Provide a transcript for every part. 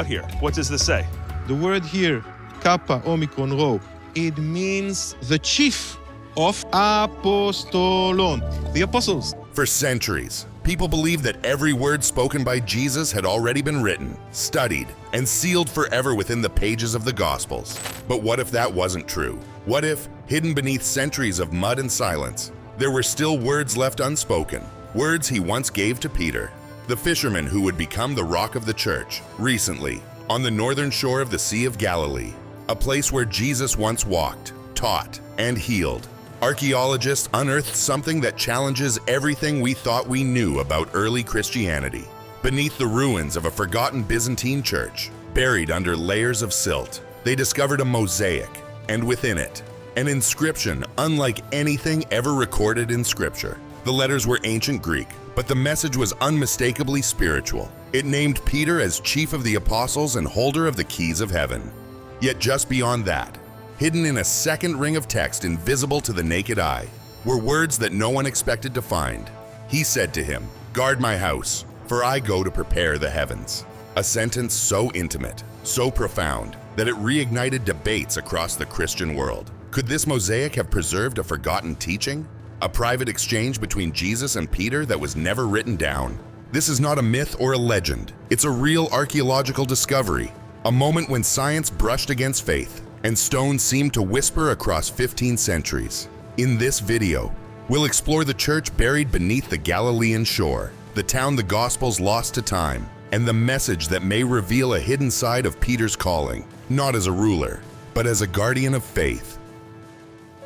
Here. What does this say? The word here, Kappa Omicron Rho, it means the chief of apostolon, the apostles. For centuries, people believed that every word spoken by Jesus had already been written, studied, and sealed forever within the pages of the Gospels. But what if that wasn't true? What if, hidden beneath centuries of mud and silence, there were still words left unspoken, words he once gave to Peter, the fisherman who would become the rock of the church? Recently, on the northern shore of the Sea of Galilee, a place where Jesus once walked, taught, and healed, archaeologists unearthed something that challenges everything we thought we knew about early Christianity. Beneath the ruins of a forgotten Byzantine church, buried under layers of silt, they discovered a mosaic, and within it, an inscription unlike anything ever recorded in Scripture. The letters were ancient Greek, but the message was unmistakably spiritual. It named Peter as chief of the apostles and holder of the keys of heaven. Yet just beyond that, hidden in a second ring of text invisible to the naked eye, were words that no one expected to find. He said to him, "Guard my house, for I go to prepare the heavens." A sentence so intimate, so profound, that it reignited debates across the Christian world. Could this mosaic have preserved a forgotten teaching? A private exchange between Jesus and Peter that was never written down? This is not a myth or a legend. It's a real archaeological discovery, a moment when science brushed against faith and stone seemed to whisper across 15 centuries. In this video, we'll explore the church buried beneath the Galilean shore, the town the Gospels lost to time, and the message that may reveal a hidden side of Peter's calling, not as a ruler, but as a guardian of faith.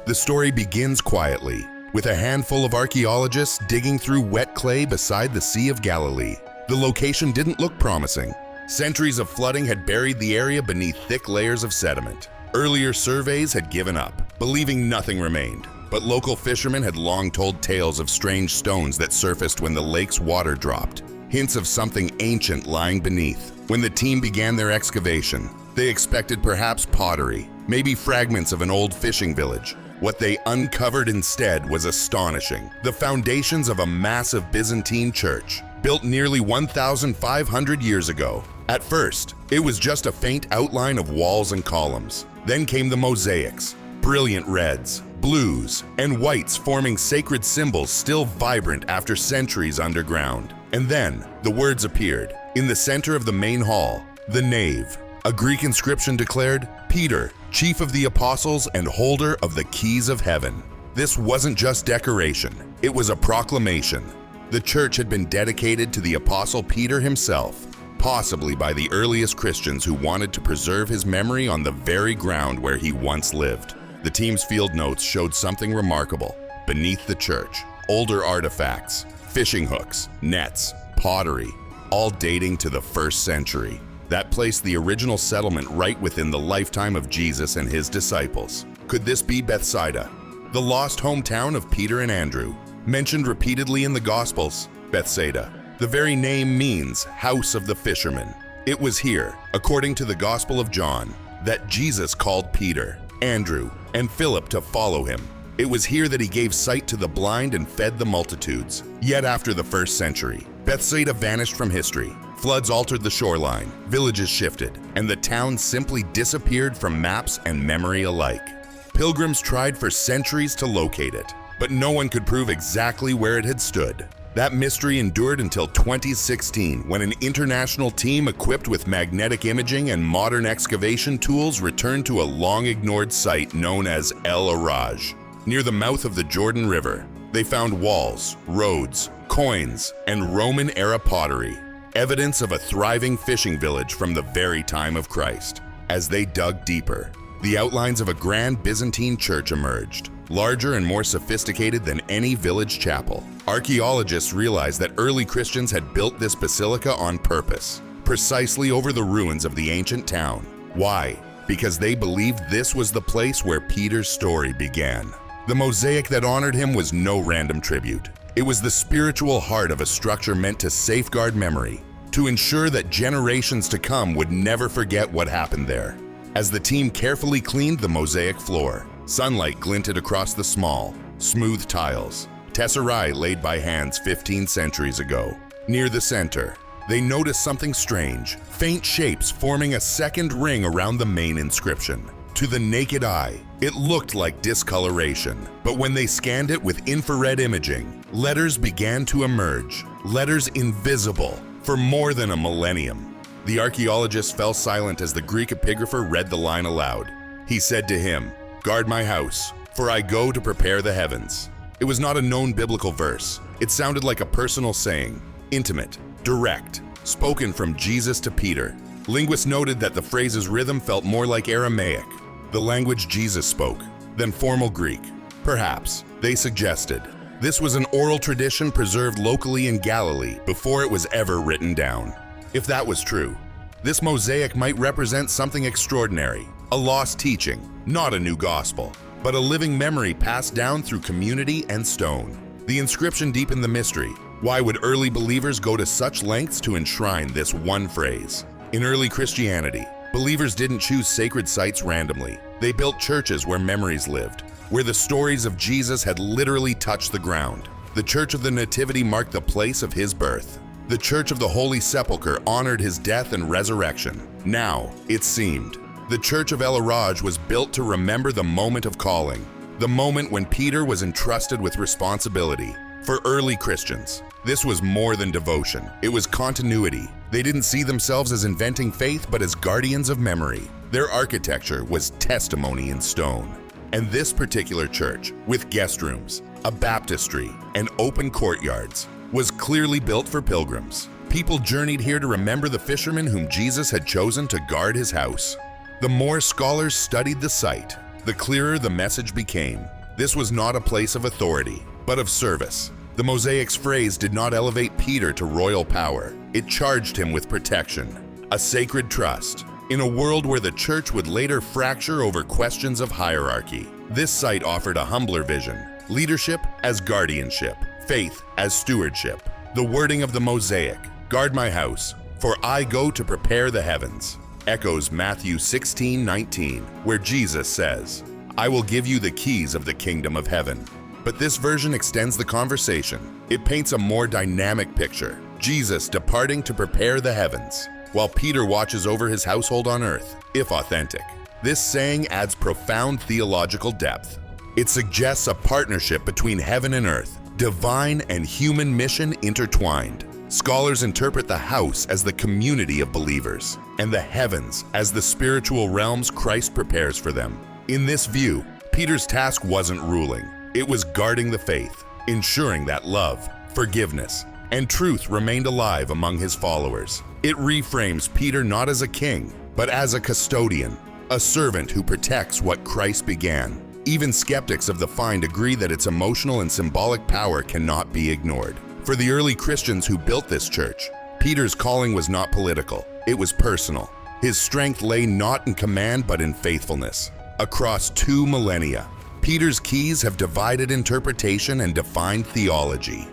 The story begins quietly, with a handful of archaeologists digging through wet clay beside the Sea of Galilee. The location didn't look promising. Centuries of flooding had buried the area beneath thick layers of sediment. Earlier surveys had given up, believing nothing remained. But local fishermen had long told tales of strange stones that surfaced when the lake's water dropped, hints of something ancient lying beneath. When the team began their excavation, they expected perhaps pottery, maybe fragments of an old fishing village. What they uncovered instead was astonishing. The foundations of a massive Byzantine church, built nearly 1,500 years ago. At first, it was just a faint outline of walls and columns. Then came the mosaics, brilliant reds, blues, and whites forming sacred symbols still vibrant after centuries underground. And then, the words appeared. In the center of the main hall, the nave, a Greek inscription declared, "Peter, chief of the apostles and holder of the keys of heaven." This wasn't just decoration, it was a proclamation. The church had been dedicated to the apostle Peter himself, possibly by the earliest Christians who wanted to preserve his memory on the very ground where he once lived. The team's field notes showed something remarkable. Beneath the church, older artifacts, fishing hooks, nets, pottery, all dating to the 1st century. That placed the original settlement right within the lifetime of Jesus and his disciples. Could this be Bethsaida, the lost hometown of Peter and Andrew? Mentioned repeatedly in the Gospels, Bethsaida, the very name means house of the fishermen. It was here, according to the Gospel of John, that Jesus called Peter, Andrew, and Philip to follow him. It was here that he gave sight to the blind and fed the multitudes. Yet after the 1st century, Bethsaida vanished from history. Floods altered the shoreline, villages shifted, and the town simply disappeared from maps and memory alike. Pilgrims tried for centuries to locate it, but no one could prove exactly where it had stood. That mystery endured until 2016, when an international team equipped with magnetic imaging and modern excavation tools returned to a long-ignored site known as El Araj. Near the mouth of the Jordan River, they found walls, roads, coins, and Roman-era pottery, evidence of a thriving fishing village from the very time of Christ. As they dug deeper, the outlines of a grand Byzantine church emerged, larger and more sophisticated than any village chapel. Archaeologists realized that early Christians had built this basilica on purpose, precisely over the ruins of the ancient town. Why? Because they believed this was the place where Peter's story began. The mosaic that honored him was no random tribute. It was the spiritual heart of a structure meant to safeguard memory, to ensure that generations to come would never forget what happened there. As the team carefully cleaned the mosaic floor, sunlight glinted across the small, smooth tiles, tesserae laid by hands 15 centuries ago. Near the center, they noticed something strange, faint shapes forming a second ring around the main inscription. To the naked eye, it looked like discoloration, but when they scanned it with infrared imaging, letters began to emerge, letters invisible for more than a millennium. The archaeologists fell silent as the Greek epigrapher read the line aloud. He said to him, "Guard my house, for I go to prepare the heavens." It was not a known biblical verse. It sounded like a personal saying, intimate, direct, spoken from Jesus to Peter. Linguists noted that the phrase's rhythm felt more like Aramaic, the language Jesus spoke, than formal Greek. Perhaps, they suggested, this was an oral tradition preserved locally in Galilee before it was ever written down. If that was true, this mosaic might represent something extraordinary, a lost teaching, not a new gospel, but a living memory passed down through community and stone. The inscription deepened the mystery. Why would early believers go to such lengths to enshrine this one phrase? In early Christianity, believers didn't choose sacred sites randomly. They built churches where memories lived, where the stories of Jesus had literally touched the ground. The Church of the Nativity marked the place of his birth. The Church of the Holy Sepulchre honored his death and resurrection. Now, it seemed, the Church of El Araj was built to remember the moment of calling, the moment when Peter was entrusted with responsibility. For early Christians, this was more than devotion. It was continuity. They didn't see themselves as inventing faith, but as guardians of memory. Their architecture was testimony in stone. And this particular church, with guest rooms, a baptistry, and open courtyards, was clearly built for pilgrims. People journeyed here to remember the fishermen whom Jesus had chosen to guard his house. The more scholars studied the site, the clearer the message became. This was not a place of authority, but of service. The mosaic's phrase did not elevate Peter to royal power. It charged him with protection, a sacred trust. In a world where the church would later fracture over questions of hierarchy, this site offered a humbler vision: leadership as guardianship, faith as stewardship. The wording of the mosaic, "Guard my house, for I go to prepare the heavens," echoes Matthew 16:19, where Jesus says, "I will give you the keys of the kingdom of heaven." But this version extends the conversation. It paints a more dynamic picture. Jesus departing to prepare the heavens, while Peter watches over his household on earth, if authentic. This saying adds profound theological depth. It suggests a partnership between heaven and earth, divine and human mission intertwined. Scholars interpret the house as the community of believers, and the heavens as the spiritual realms Christ prepares for them. In this view, Peter's task wasn't ruling. It was guarding the faith, ensuring that love, forgiveness, and truth remained alive among his followers. It reframes Peter not as a king, but as a custodian, a servant who protects what Christ began. Even skeptics of the find agree that its emotional and symbolic power cannot be ignored. For the early Christians who built this church, Peter's calling was not political, it was personal. His strength lay not in command but in faithfulness. Across 2 millennia, Peter's keys have divided interpretation and defined theology.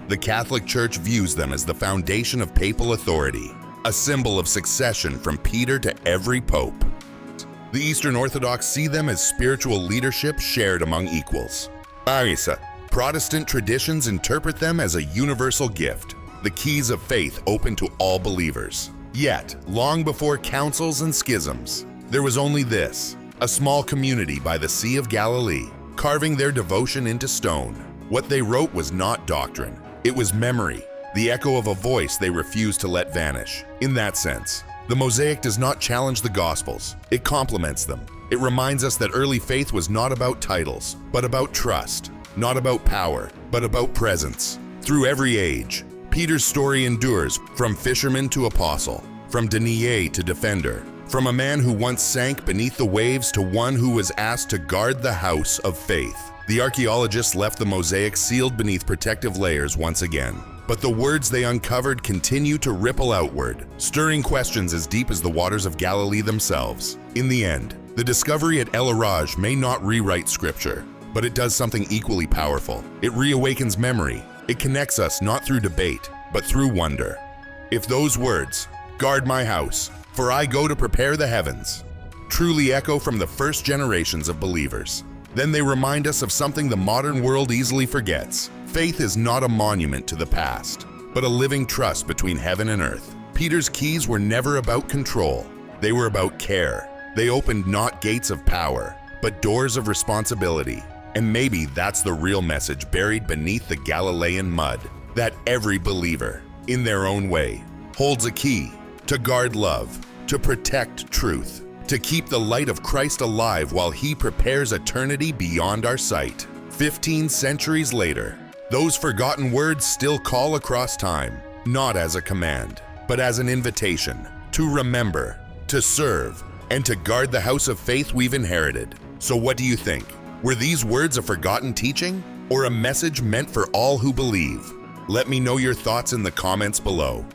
The Catholic Church views them as the foundation of papal authority, a symbol of succession from Peter to every pope. The Eastern Orthodox see them as spiritual leadership shared among equals. Protestant traditions interpret them as a universal gift, the keys of faith open to all believers. Yet, long before councils and schisms, there was only this: a small community by the Sea of Galilee, carving their devotion into stone. What they wrote was not doctrine, it was memory, the echo of a voice they refused to let vanish. In that sense, the mosaic does not challenge the Gospels, it complements them. It reminds us that early faith was not about titles, but about trust, not about power, but about presence. Through every age, Peter's story endures, from fisherman to apostle, from denier to defender, from a man who once sank beneath the waves to one who was asked to guard the house of faith. The archaeologists left the mosaic sealed beneath protective layers once again. But the words they uncovered continue to ripple outward, stirring questions as deep as the waters of Galilee themselves. In the end, the discovery at El Araj may not rewrite Scripture, but it does something equally powerful. It reawakens memory. It connects us not through debate, but through wonder. If those words, "Guard my house, for I go to prepare the heavens," truly echo from the first generations of believers, then they remind us of something the modern world easily forgets. Faith is not a monument to the past, but a living trust between heaven and earth. Peter's keys were never about control. They were about care. They opened not gates of power, but doors of responsibility. And maybe that's the real message buried beneath the Galilean mud, that every believer, in their own way, holds a key to guard love, to protect truth, to keep the light of Christ alive while he prepares eternity beyond our sight. 15 centuries later, those forgotten words still call across time, not as a command, but as an invitation to remember, to serve, and to guard the house of faith we've inherited. So what do you think? Were these words a forgotten teaching, or a message meant for all who believe? Let me know your thoughts in the comments below.